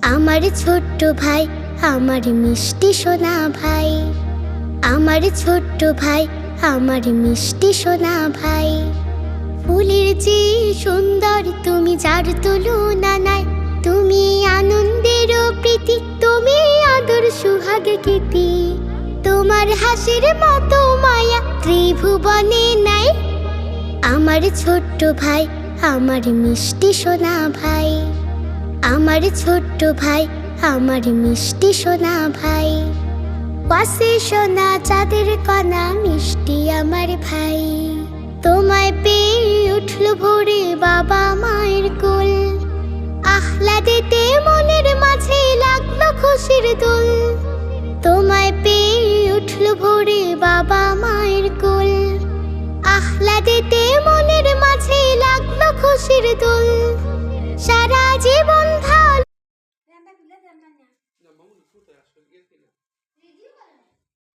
আমার ছোট্ট ভাই, আমার মিষ্টি সোনা ভাই। আমার ছোট্ট ভাই, আমার মিষ্টি সোনা ভাই। ফুলের যে সুন্দর তুমি, যার তুলনা নাই। তুমি আনন্দের প্রীতি, তুমি আদর সুহাগ কীর্তি। তোমার হাসির মতো মায়া ত্রিভুবনে নাই। আমার ছোট্ট ভাই, আমার মিষ্টি সোনা ভাই। আমার ছোট্ট ভাই, আমার মিষ্টি সোনা ভাই। পাশে সোনা চাঁদের কণা, মিষ্টি আমার ভাই। তোমায় পেয়ে উঠল ভোরে বাবা মায়ের কোল। আহ্লাদেতে